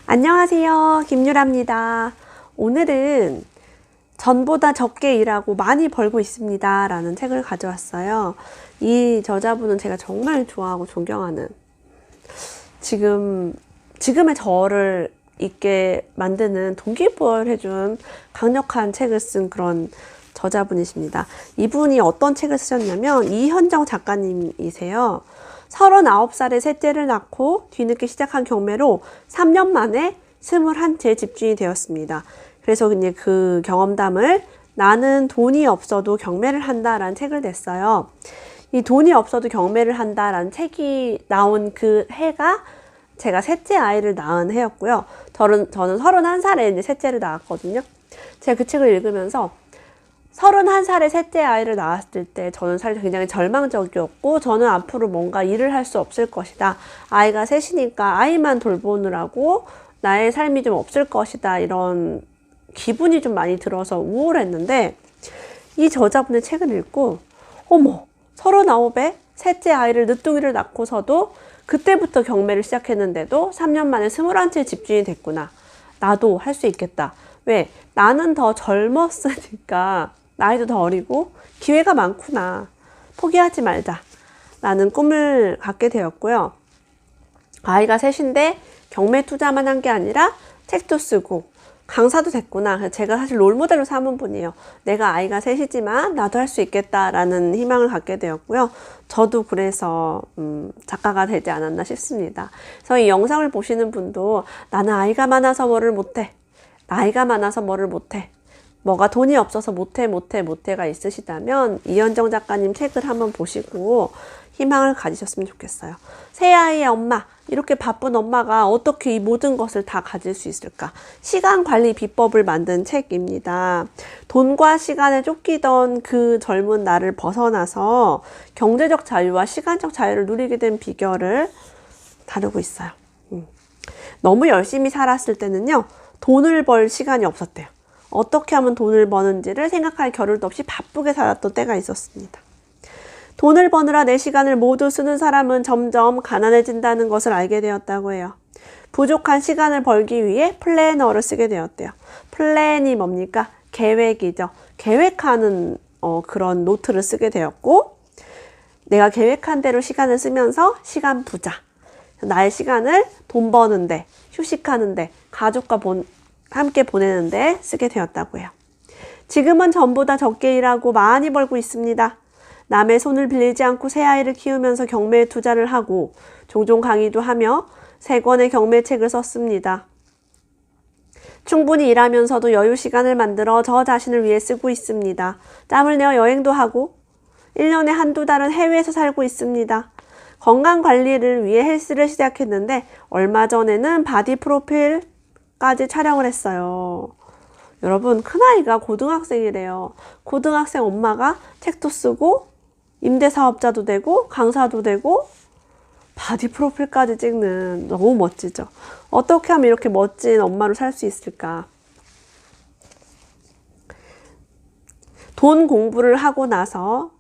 안녕하세요. 김유라입니다. 오늘은 전보다 적게 일하고 많이 벌고 있습니다 라는 책을 가져왔어요. 이 저자분은 제가 정말 좋아하고 존경하는, 지금의 저를 있게 만드는 동기부여를 해준 강력한 책을 쓴 그런 저자분이십니다. 이분이 어떤 책을 쓰셨냐면 이현정 작가님이세요. 39살에 셋째를 낳고 뒤늦게 시작한 경매로 3년 만에 21채 집주인이 되었습니다. 그래서 이제 그 경험담을 나는 돈이 없어도 경매를 한다라는 책을 냈어요. 이 돈이 없어도 경매를 한다라는 책이 나온 그 해가 제가 셋째 아이를 낳은 해였고요. 저는 31살에 이제 셋째를 낳았거든요. 제가 그 책을 읽으면서 31살에 셋째 아이를 낳았을 때 저는 사실 굉장히 절망적이었고, 저는 앞으로 뭔가 일을 할 수 없을 것이다. 아이가 셋이니까 아이만 돌보느라고 나의 삶이 좀 없을 것이다. 이런 기분이 좀 많이 들어서 우울했는데, 이 저자분의 책을 읽고 어머, 39에 셋째 아이를 늦둥이를 낳고서도 그때부터 경매를 시작했는데도 3년 만에 21채 집주인이 됐구나. 나도 할 수 있겠다. 왜? 나는 더 젊었으니까, 나이도 더 어리고 기회가 많구나. 포기하지 말자 라는 꿈을 갖게 되었고요. 아이가 셋인데 경매 투자만 한 게 아니라 책도 쓰고 강사도 됐구나. 그래서 제가 사실 롤모델로 삼은 분이에요. 내가 아이가 셋이지만 나도 할 수 있겠다라는 희망을 갖게 되었고요. 저도 그래서 작가가 되지 않았나 싶습니다. 그래서 이 영상을 보시는 분도 나는 아이가 많아서 뭐를 못해, 나이가 많아서 뭐를 못해, 뭐가 돈이 없어서 못해가 있으시다면 이현정 작가님 책을 한번 보시고 희망을 가지셨으면 좋겠어요. 새 아이의 엄마, 이렇게 바쁜 엄마가 어떻게 이 모든 것을 다 가질 수 있을까? 시간 관리 비법을 만든 책입니다. 돈과 시간에 쫓기던 그 젊은 나를 벗어나서 경제적 자유와 시간적 자유를 누리게 된 비결을 다루고 있어요. 너무 열심히 살았을 때는요, 돈을 벌 시간이 없었대요. 어떻게 하면 돈을 버는지를 생각할 겨를도 없이 바쁘게 살았던 때가 있었습니다. 돈을 버느라 내 시간을 모두 쓰는 사람은 점점 가난해진다는 것을 알게 되었다고 해요. 부족한 시간을 벌기 위해 플래너를 쓰게 되었대요. 플랜이 뭡니까? 계획이죠. 계획하는 그런 노트를 쓰게 되었고, 내가 계획한 대로 시간을 쓰면서 시간 부자, 나의 시간을 돈 버는데, 휴식하는데, 가족과 함께 보내는데 쓰게 되었다고 해요. 지금은 전보다 적게 일하고 많이 벌고 있습니다. 남의 손을 빌리지 않고 새 아이를 키우면서 경매에 투자를 하고 종종 강의도 하며 3권의 경매책을 썼습니다. 충분히 일하면서도 여유 시간을 만들어 저 자신을 위해 쓰고 있습니다. 짬을 내어 여행도 하고 1년에 한두 달은 해외에서 살고 있습니다. 건강 관리를 위해 헬스를 시작했는데 얼마 전에는 바디 프로필까지 촬영을 했어요. 여러분, 큰아이가 고등학생이래요. 고등학생 엄마가 책도 쓰고 임대사업자도 되고 강사도 되고 바디 프로필까지 찍는, 너무 멋지죠. 어떻게 하면 이렇게 멋진 엄마로 살 수 있을까? 돈 공부를 하고 나서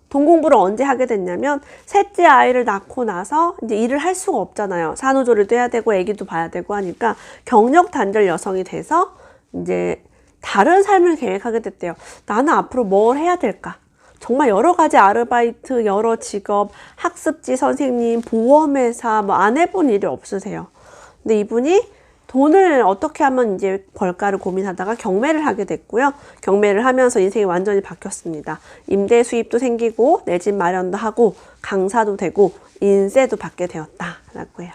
돈 공부를 언제 하게 됐냐면 셋째 아이를 낳고 나서 이제 일을 할 수가 없잖아요. 산후조리도 해야 되고 아기도 봐야 되고 하니까 경력 단절 여성이 돼서 이제 다른 삶을 계획하게 됐대요. 나는 앞으로 뭘 해야 될까? 정말 여러 가지 아르바이트, 여러 직업, 학습지 선생님, 보험회사 뭐 안 해본 일이 없으세요. 근데 이분이 돈을 어떻게 하면 이제 벌까를 고민하다가 경매를 하게 됐고요. 경매를 하면서 인생이 완전히 바뀌었습니다. 임대 수입도 생기고 내 집 마련도 하고 강사도 되고 인세도 받게 되었다라고 해요.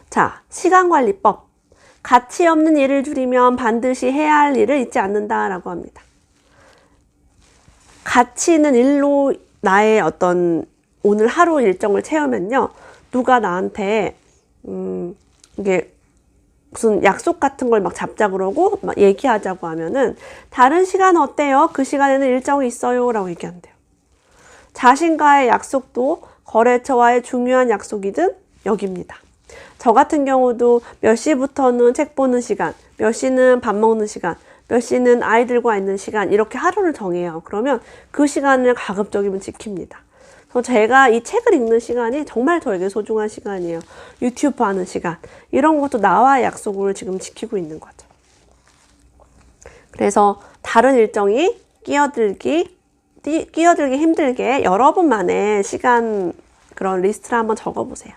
자, 시간관리법. 가치 없는 일을 줄이면 반드시 해야 할 일을 잊지 않는다라고 합니다. 가치 있는 일로 나의 어떤 오늘 하루 일정을 채우면요, 누가 나한테 이게 무슨 약속 같은 걸 막 잡자 그러고 막 얘기하자고 하면은 다른 시간 어때요? 그 시간에는 일정이 있어요 라고 얘기한대요. 자신과의 약속도 거래처와의 중요한 약속이든 여기입니다. 저 같은 경우도 몇 시부터는 책 보는 시간, 몇 시는 밥 먹는 시간, 몇 시는 아이들과 있는 시간, 이렇게 하루를 정해요. 그러면 그 시간을 가급적이면 지킵니다. 그래서 제가 이 책을 읽는 시간이 정말 저에게 소중한 시간이에요. 유튜브 하는 시간. 이런 것도 나와의 약속을 지금 지키고 있는 거죠. 그래서 다른 일정이 끼어들기 힘들게 여러분만의 시간 그런 리스트를 한번 적어보세요.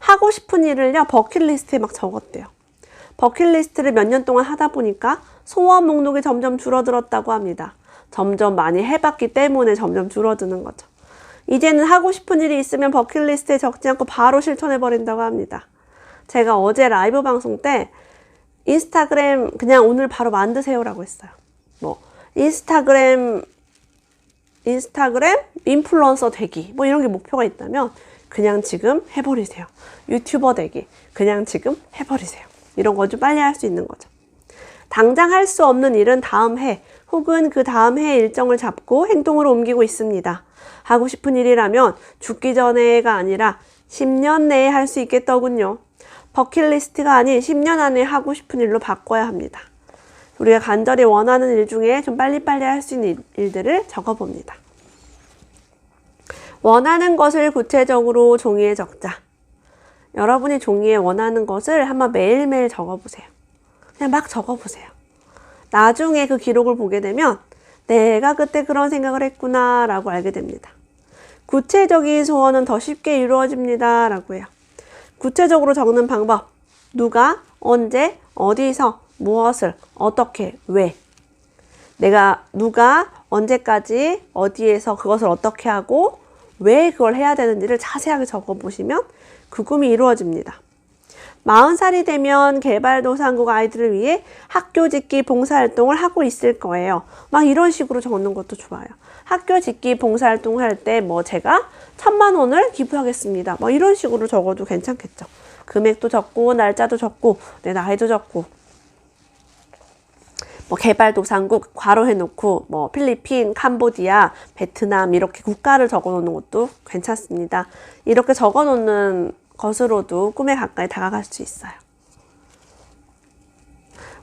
하고 싶은 일을요, 버킷리스트에 막 적었대요. 버킷리스트를 몇 년 동안 하다 보니까 소원 목록이 점점 줄어들었다고 합니다. 점점 많이 해봤기 때문에 점점 줄어드는 거죠. 이제는 하고 싶은 일이 있으면 버킷리스트에 적지 않고 바로 실천해버린다고 합니다. 제가 어제 라이브 방송 때 인스타그램 그냥 오늘 바로 만드세요라고 했어요. 뭐 인스타그램 인플루언서 되기 뭐 이런 게 목표가 있다면 그냥 지금 해버리세요. 유튜버 되기 그냥 지금 해버리세요. 이런 거 좀 빨리 할 수 있는 거죠. 당장 할 수 없는 일은 다음 해 혹은 그 다음 해 일정을 잡고 행동으로 옮기고 있습니다. 하고 싶은 일이라면 죽기 전에가 아니라 10년 내에 할 수 있겠더군요. 버킷리스트가 아닌 10년 안에 하고 싶은 일로 바꿔야 합니다. 우리가 간절히 원하는 일 중에 좀 빨리빨리 할 수 있는 일들을 적어봅니다. 원하는 것을 구체적으로 종이에 적자. 여러분이 종이에 원하는 것을 한번 매일매일 적어보세요. 그냥 막 적어보세요. 나중에 그 기록을 보게 되면 내가 그때 그런 생각을 했구나 라고 알게 됩니다. 구체적인 소원은 더 쉽게 이루어집니다 라고 해요. 구체적으로 적는 방법. 누가, 언제, 어디서, 무엇을, 어떻게, 왜. 내가 누가, 언제까지, 어디에서 그것을 어떻게 하고 왜 그걸 해야 되는지를 자세하게 적어보시면 그 꿈이 이루어집니다. 40살이 되면 개발도상국 아이들을 위해 학교 짓기 봉사활동을 하고 있을 거예요. 막 이런 식으로 적는 것도 좋아요. 학교 짓기 봉사활동 할 때 뭐 제가 1,000만 원을 기부하겠습니다. 뭐 이런 식으로 적어도 괜찮겠죠. 금액도 적고 날짜도 적고 내 나이도 적고 뭐 개발도상국 괄호해놓고 뭐 필리핀, 캄보디아, 베트남 이렇게 국가를 적어놓는 것도 괜찮습니다. 이렇게 적어놓는 것으로도 꿈에 가까이 다가갈 수 있어요.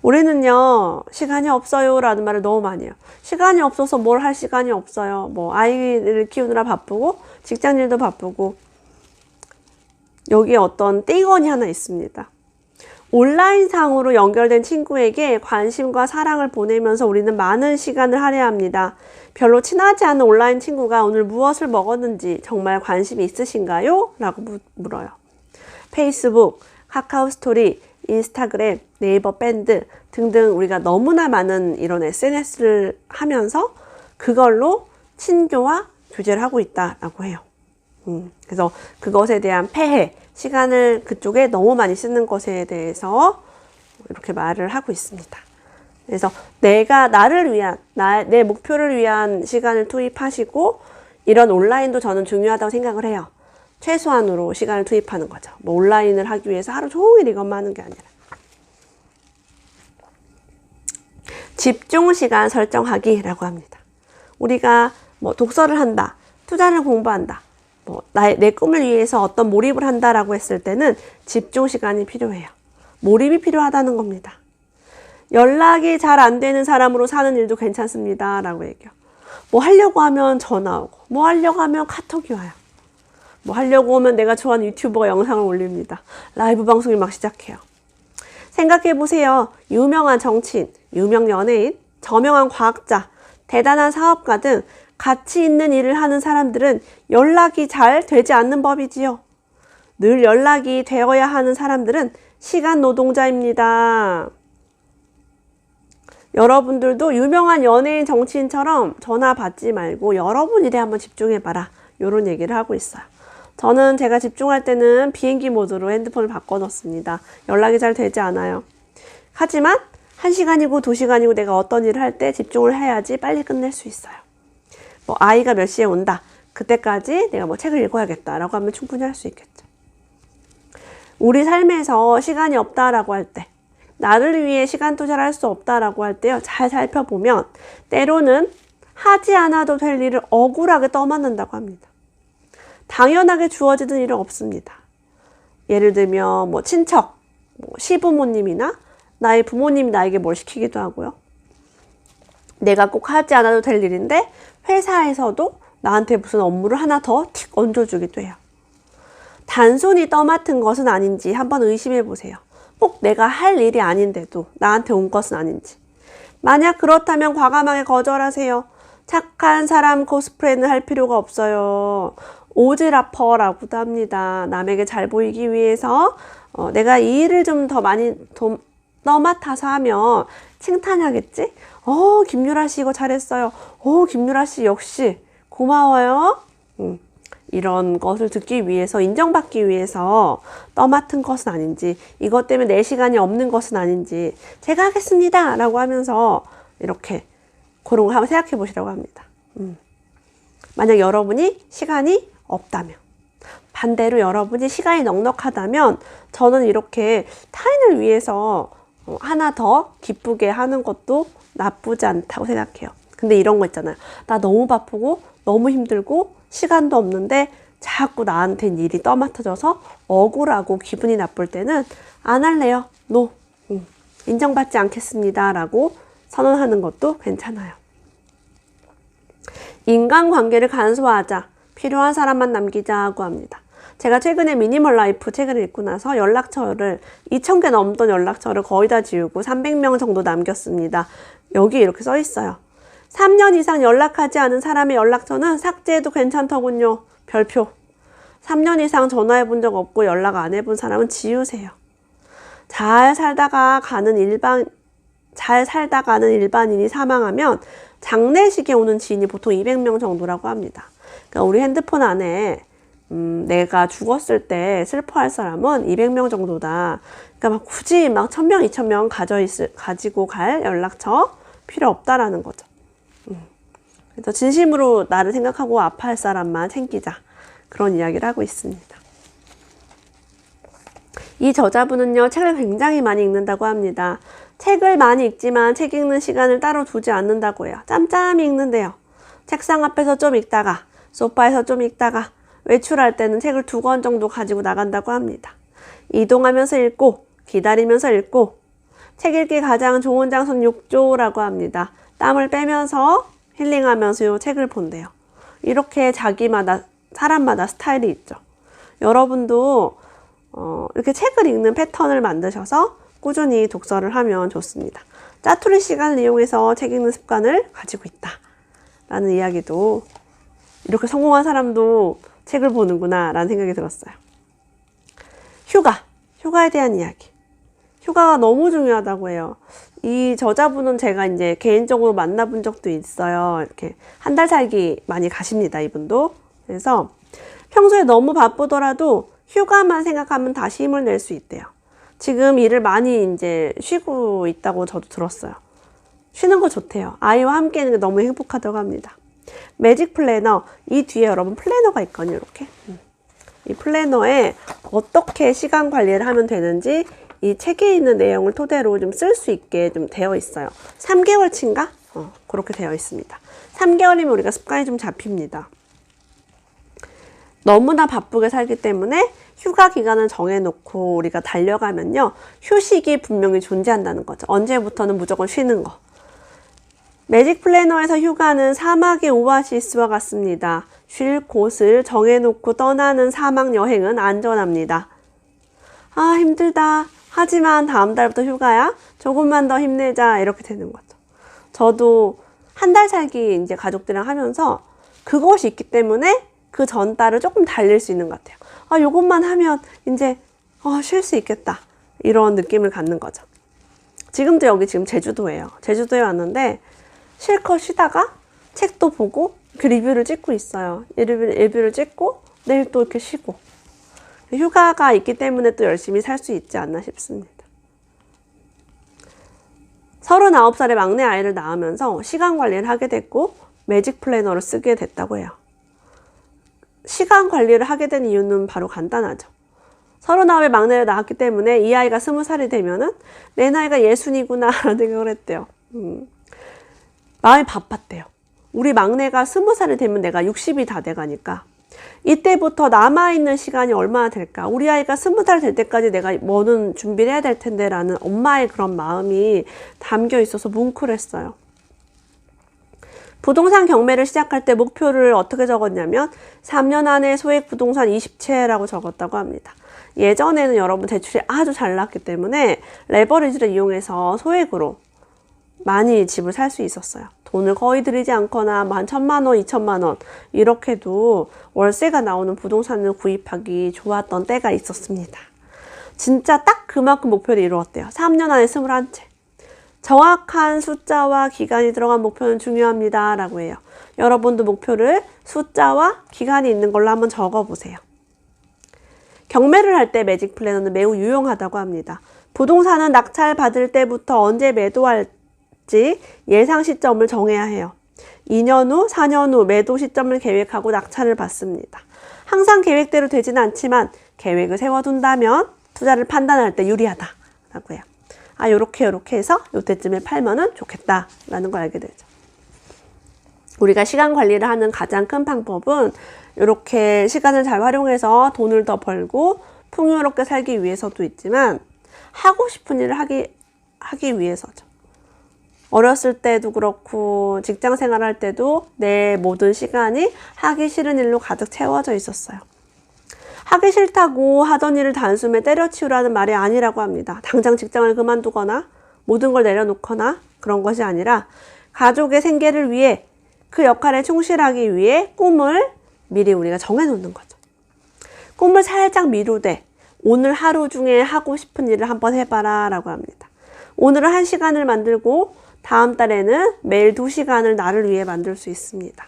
우리는요, 시간이 없어요 라는 말을 너무 많이 해요. 시간이 없어서 뭘 할 시간이 없어요. 뭐 아이를 키우느라 바쁘고 직장일도 바쁘고. 여기에 어떤 띵언이 하나 있습니다. 온라인상으로 연결된 친구에게 관심과 사랑을 보내면서 우리는 많은 시간을 할애합니다. 별로 친하지 않은 온라인 친구가 오늘 무엇을 먹었는지 정말 관심이 있으신가요? 라고 물어요. 페이스북, 카카오 스토리, 인스타그램, 네이버 밴드 등등 우리가 너무나 많은 이런 SNS를 하면서 그걸로 친교와 교제를 하고 있다라고 해요. 그래서 그것에 대한 폐해, 시간을 그쪽에 너무 많이 쓰는 것에 대해서 이렇게 말을 하고 있습니다. 그래서 내가 나를 위한, 내 목표를 위한 시간을 투입하시고 이런 온라인도 저는 중요하다고 생각을 해요. 최소한으로 시간을 투입하는 거죠. 뭐 온라인을 하기 위해서 하루 종일 이것만 하는 게 아니라. 집중 시간 설정하기라고 합니다. 우리가 뭐 독서를 한다, 투자를 공부한다, 뭐 내 꿈을 위해서 어떤 몰입을 한다라고 했을 때는 집중 시간이 필요해요. 몰입이 필요하다는 겁니다. 연락이 잘 안 되는 사람으로 사는 일도 괜찮습니다 라고 얘기해요. 뭐 하려고 하면 전화 오고 뭐 하려고 하면 카톡이 와요. 뭐 하려고 하면 내가 좋아하는 유튜버가 영상을 올립니다. 라이브 방송이 막 시작해요. 생각해보세요. 유명한 정치인, 유명 연예인, 저명한 과학자, 대단한 사업가 등 가치 있는 일을 하는 사람들은 연락이 잘 되지 않는 법이지요. 늘 연락이 되어야 하는 사람들은 시간 노동자입니다. 여러분들도 유명한 연예인, 정치인처럼 전화 받지 말고 여러분 일에 한번 집중해봐라. 이런 얘기를 하고 있어요. 저는 제가 집중할 때는 비행기 모드로 핸드폰을 바꿔놓습니다. 연락이 잘 되지 않아요. 하지만 1시간이고 2시간이고 내가 어떤 일을 할 때 집중을 해야지 빨리 끝낼 수 있어요. 뭐 아이가 몇 시에 온다. 그때까지 내가 뭐 책을 읽어야겠다라고 하면 충분히 할 수 있겠죠. 우리 삶에서 시간이 없다라고 할 때, 나를 위해 시간 투자를 할 수 없다라고 할 때요. 잘 살펴보면 때로는 하지 않아도 될 일을 억울하게 떠맡는다고 합니다. 당연하게 주어지는 일은 없습니다. 예를 들면 뭐 친척, 뭐 시부모님이나 나의 부모님이 나에게 뭘 시키기도 하고요. 내가 꼭 하지 않아도 될 일인데 회사에서도 나한테 무슨 업무를 하나 더 틱 얹어주기도 해요. 단순히 떠맡은 것은 아닌지 한번 의심해 보세요. 꼭 내가 할 일이 아닌데도 나한테 온 것은 아닌지. 만약 그렇다면 과감하게 거절하세요. 착한 사람 코스프레는 할 필요가 없어요. 오지라퍼라고도 합니다. 남에게 잘 보이기 위해서 내가 이 일을 좀 더 많이 떠맡아서 하면 칭찬하겠지? 김유라 씨 이거 잘했어요. 김유라 씨 역시 고마워요. 이런 것을 듣기 위해서, 인정받기 위해서 떠맡은 것은 아닌지, 이것 때문에 내 시간이 없는 것은 아닌지, 제가 하겠습니다 라고 하면서 이렇게 그런 거 한번 생각해 보시라고 합니다. 만약 여러분이 시간이 없다면, 반대로 여러분이 시간이 넉넉하다면 저는 이렇게 타인을 위해서 하나 더 기쁘게 하는 것도 나쁘지 않다고 생각해요. 근데 이런 거 있잖아요. 나 너무 바쁘고 너무 힘들고 시간도 없는데 자꾸 나한텐 일이 떠맡아져서 억울하고 기분이 나쁠 때는 안 할래요. 노. 인정받지 않겠습니다 라고 선언하는 것도 괜찮아요. 인간관계를 간소화하자. 필요한 사람만 남기자고 합니다. 제가 최근에 미니멀 라이프 책을 읽고 나서 연락처를 2,000개 넘던 연락처를 거의 다 지우고 300명 정도 남겼습니다. 여기 이렇게 써 있어요. 3년 이상 연락하지 않은 사람의 연락처는 삭제해도 괜찮더군요. 별표. 3년 이상 전화해 본 적 없고 연락 안 해본 사람은 지우세요. 잘 살다가 가는 일반인이 사망하면 장례식에 오는 지인이 보통 200명 정도라고 합니다. 그러니까 우리 핸드폰 안에 내가 죽었을 때 슬퍼할 사람은 200명 정도다. 그러니까 막 굳이 막 1,000명, 2,000명 가지고 갈 연락처 필요 없다라는 거죠. 그래서 진심으로 나를 생각하고 아파할 사람만 챙기자. 그런 이야기를 하고 있습니다. 이 저자분은요, 책을 굉장히 많이 읽는다고 합니다. 책을 많이 읽지만 책 읽는 시간을 따로 두지 않는다고 해요. 짬짬이 읽는데요. 책상 앞에서 좀 읽다가, 소파에서 좀 읽다가, 외출할 때는 책을 2권 정도 가지고 나간다고 합니다. 이동하면서 읽고, 기다리면서 읽고, 책 읽기 가장 좋은 장소는 욕조라고 합니다. 땀을 빼면서 힐링하면서 이 책을 본대요. 이렇게 사람마다 스타일이 있죠. 여러분도 이렇게 책을 읽는 패턴을 만드셔서 꾸준히 독서를 하면 좋습니다. 짜투리 시간을 이용해서 책 읽는 습관을 가지고 있다 라는 이야기도, 이렇게 성공한 사람도 책을 보는구나 라는 생각이 들었어요. 휴가에 대한 이야기. 휴가가 너무 중요하다고 해요. 이 저자분은 제가 이제 개인적으로 만나본 적도 있어요. 이렇게 한 달 살기 많이 가십니다, 이분도. 그래서 평소에 너무 바쁘더라도 휴가만 생각하면 다시 힘을 낼 수 있대요. 지금 일을 많이 이제 쉬고 있다고 저도 들었어요. 쉬는 거 좋대요. 아이와 함께 있는 게 너무 행복하다고 합니다. 매직 플래너, 이 뒤에 여러분 플래너가 있거든요, 이렇게. 이 플래너에 어떻게 시간 관리를 하면 되는지 이 책에 있는 내용을 토대로 좀 쓸 수 있게 좀 되어 있어요. 3개월치인가? 그렇게 되어 있습니다. 3개월이면 우리가 습관이 좀 잡힙니다. 너무나 바쁘게 살기 때문에 휴가 기간을 정해놓고 우리가 달려가면요, 휴식이 분명히 존재한다는 거죠. 언제부터는 무조건 쉬는 거. 매직 플래너에서 휴가는 사막의 오아시스와 같습니다. 쉴 곳을 정해놓고 떠나는 사막 여행은 안전합니다. 아, 힘들다. 하지만 다음 달부터 휴가야? 조금만 더 힘내자. 이렇게 되는 거죠. 저도 한 달 살기 이제 가족들이랑 하면서 그것이 있기 때문에 그 전 달을 조금 달릴 수 있는 것 같아요. 아, 요것만 하면 이제 쉴 수 있겠다. 이런 느낌을 갖는 거죠. 지금도 여기 지금 제주도예요. 제주도에 왔는데 실컷 쉬다가 책도 보고 그 리뷰를 찍고 있어요. 리뷰를 찍고 내일 또 이렇게 쉬고. 휴가가 있기 때문에 또 열심히 살 수 있지 않나 싶습니다. 39살의 막내 아이를 낳으면서 시간 관리를 하게 됐고 매직 플래너를 쓰게 됐다고 해요. 시간 관리를 하게 된 이유는 바로 간단하죠. 39의 막내를 낳았기 때문에 이 아이가 20살이 되면은 내 나이가 60이구나 라는 생각을 했대요. 마음이 바빴대요. 우리 막내가 20살이 되면 내가 60이 다 돼가니까 이때부터 남아있는 시간이 얼마나 될까? 우리 아이가 20살 될 때까지 내가 뭐는 준비를 해야 될 텐데 라는 엄마의 그런 마음이 담겨 있어서 뭉클했어요. 부동산 경매를 시작할 때 목표를 어떻게 적었냐면 3년 안에 소액 부동산 20채라고 적었다고 합니다. 예전에는 여러분 대출이 아주 잘 나왔기 때문에 레버리지를 이용해서 소액으로 많이 집을 살 수 있었어요. 돈을 거의 들이지 않거나 11,000만 원, 2,000만 원 이렇게도 월세가 나오는 부동산을 구입하기 좋았던 때가 있었습니다. 진짜 딱 그만큼 목표를 이루었대요. 3년 안에 21채. 정확한 숫자와 기간이 들어간 목표는 중요합니다 라고 해요. 여러분도 목표를 숫자와 기간이 있는 걸로 한번 적어보세요. 경매를 할 때 매직 플래너는 매우 유용하다고 합니다. 부동산은 낙찰 받을 때부터 언제 매도할지 예상 시점을 정해야 해요. 2년 후, 4년 후 매도 시점을 계획하고 낙찰을 받습니다. 항상 계획대로 되지는 않지만 계획을 세워둔다면 투자를 판단할 때 유리하다라고 해요. 아, 요렇게 해서 요때쯤에 팔면은 좋겠다라는 걸 알게 되죠. 우리가 시간 관리를 하는 가장 큰 방법은 이렇게 시간을 잘 활용해서 돈을 더 벌고 풍요롭게 살기 위해서도 있지만 하고 싶은 일을 하기 위해서죠. 어렸을 때도 그렇고 직장 생활할 때도 내 모든 시간이 하기 싫은 일로 가득 채워져 있었어요. 하기 싫다고 하던 일을 단숨에 때려치우라는 말이 아니라고 합니다. 당장 직장을 그만두거나 모든 걸 내려놓거나 그런 것이 아니라 가족의 생계를 위해 그 역할에 충실하기 위해 꿈을 미리 우리가 정해놓는 거죠. 꿈을 살짝 미루되 오늘 하루 중에 하고 싶은 일을 한번 해봐라 라고 합니다. 오늘은 1시간을 만들고 다음 달에는 매일 2시간을 나를 위해 만들 수 있습니다.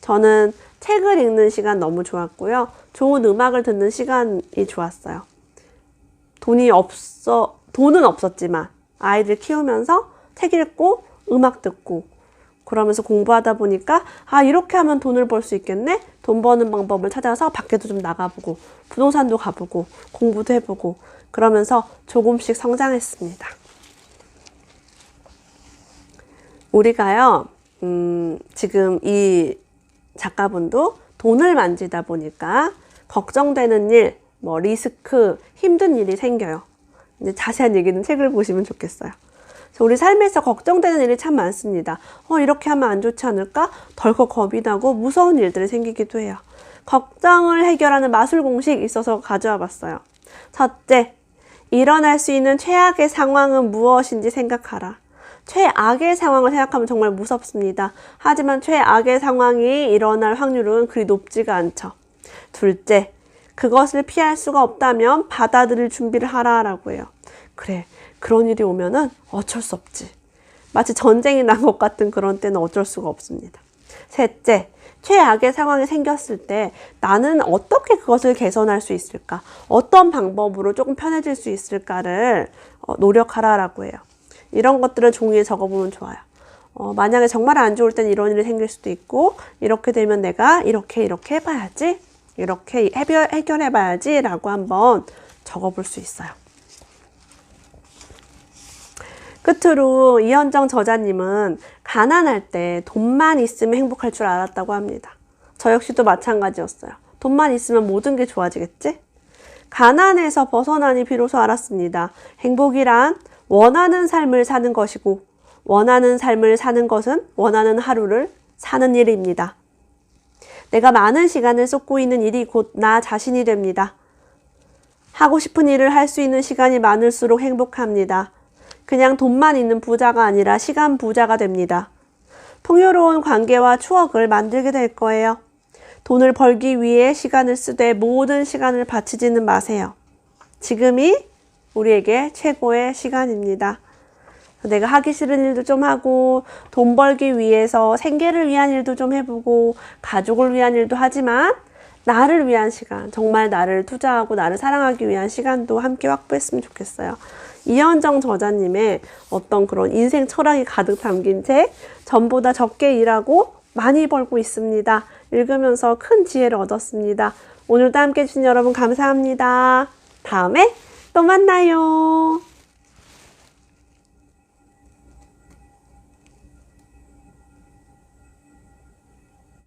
저는 책을 읽는 시간 너무 좋았고요. 좋은 음악을 듣는 시간이 좋았어요. 돈은 없었지만 아이들 키우면서 책 읽고 음악 듣고 그러면서 공부하다 보니까 아, 이렇게 하면 돈을 벌 수 있겠네? 돈 버는 방법을 찾아서 밖에도 좀 나가보고 부동산도 가보고 공부도 해보고 그러면서 조금씩 성장했습니다. 우리가요, 지금 이 작가분도 돈을 만지다 보니까 걱정되는 일, 리스크, 힘든 일이 생겨요. 이제 자세한 얘기는 책을 보시면 좋겠어요. 그래서 우리 삶에서 걱정되는 일이 참 많습니다. 이렇게 하면 안 좋지 않을까? 덜컥 겁이 나고 무서운 일들이 생기기도 해요. 걱정을 해결하는 마술 공식 있어서 가져와 봤어요. 첫째, 일어날 수 있는 최악의 상황은 무엇인지 생각하라. 최악의 상황을 생각하면 정말 무섭습니다. 하지만 최악의 상황이 일어날 확률은 그리 높지가 않죠. 둘째, 그것을 피할 수가 없다면 받아들일 준비를 하라라고 해요. 그래, 그런 일이 오면은 어쩔 수 없지. 마치 전쟁이 난 것 같은 그런 때는 어쩔 수가 없습니다. 셋째, 최악의 상황이 생겼을 때 나는 어떻게 그것을 개선할 수 있을까? 어떤 방법으로 조금 편해질 수 있을까를 노력하라라고 해요. 이런 것들을 종이에 적어보면 좋아요. 만약에 정말 안 좋을 땐 이런 일이 생길 수도 있고 이렇게 되면 내가 이렇게 해봐야지, 이렇게 해결해봐야지 라고 한번 적어볼 수 있어요. 끝으로 이현정 저자님은 가난할 때 돈만 있으면 행복할 줄 알았다고 합니다. 저 역시도 마찬가지였어요. 돈만 있으면 모든 게 좋아지겠지? 가난에서 벗어나니 비로소 알았습니다. 행복이란 원하는 삶을 사는 것이고 원하는 삶을 사는 것은 원하는 하루를 사는 일입니다. 내가 많은 시간을 쏟고 있는 일이 곧 나 자신이 됩니다. 하고 싶은 일을 할 수 있는 시간이 많을수록 행복합니다. 그냥 돈만 있는 부자가 아니라 시간 부자가 됩니다. 풍요로운 관계와 추억을 만들게 될 거예요. 돈을 벌기 위해 시간을 쓰되 모든 시간을 바치지는 마세요. 지금이 우리에게 최고의 시간입니다. 내가 하기 싫은 일도 좀 하고 돈 벌기 위해서 생계를 위한 일도 좀 해보고 가족을 위한 일도 하지만 나를 위한 시간, 정말 나를 투자하고 나를 사랑하기 위한 시간도 함께 확보했으면 좋겠어요. 이현정 저자님의 어떤 그런 인생 철학이 가득 담긴 책, 전보다 적게 일하고 많이 벌고 있습니다. 읽으면서 큰 지혜를 얻었습니다. 오늘도 함께 해주신 여러분 감사합니다. 다음에 또 만나요.